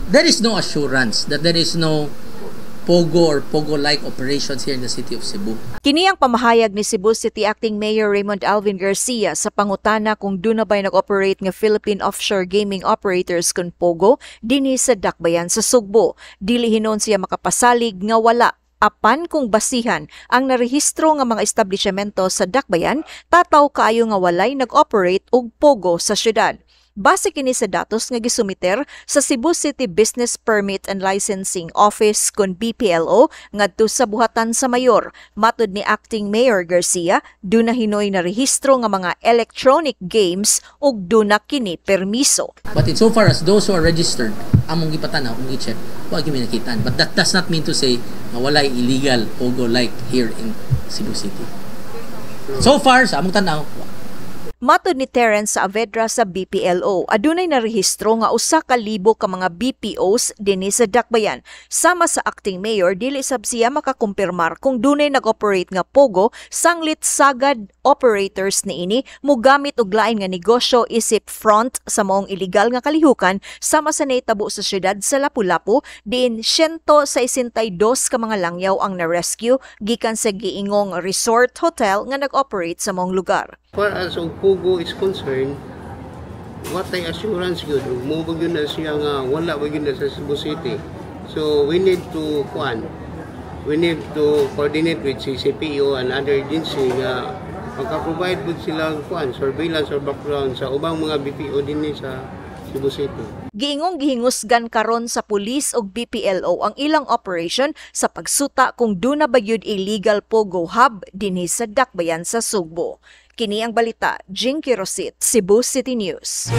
there is no assurance that there is no Pogo or Pogo-like operations here in the city of Cebu. Kini ang pamahayag ni Cebu City Acting Mayor Raymond Alvin Garcia sa pangutana kung doon na ba'y nag-operate nga Philippine Offshore Gaming Operators kun Pogo dinhi sa Dakbayan sa Sugbo. Dili hinon siya makapasalig nga wala. Apan kung basihan ang narehistro nga mga establishmento sa Dakbayan, tataw kaayo nga walay nag-operate og Pogo sa syudad. Base kini sa datos nga gisumiter sa Cebu City Business Permit and Licensing Office kun BPLO ngadto sa buhatan sa mayor, matud ni Acting Mayor Garcia, duna hinoy na rehistro nga mga electronic games ug duna kini permiso. But insofar as those who are registered, among gipatanaw, among gi-check, wa gyud nakitaan. But that does not mean to say na walay illegal Pogo like here in Cebu City. So far sa among tanaw, matud ni Terence Saavedra sa BPLO, adunay narehistro nga 1,000 ka mga BPOs dinhi sa Dakbayan. Sama sa acting mayor, dili sab siya makakumpirmar kung dunay nag-operate nga Pogo, sanglit sagad operators niini mogamit og lain nga negosyo isip front sa maong illegal nga kalihukan sama sa naitabo sa syudad sa Lapu-Lapu, diin 162 ka mga langyaw ang na-rescue gikan sa giingong resort hotel nga nag-operate sa maong lugar. Far as ang Pogo is concerned, what ay assurance yun? Mubag yun na siya nga, wala ba yun na sa Cebu City. So we need to coordinate with CCPO and other agency nga magka-provide po silang surveillance or background sa ubang mga BPO din sa Cebu City. Giingong gihingusgan karon sa pulis ug BPLO ang ilang operation sa pagsuta kung duna ba yun illegal Pogo hub dinhi sa Dakbayan sa Sugbo. Kini ang balita, Jinky Rosit, Cebu City News.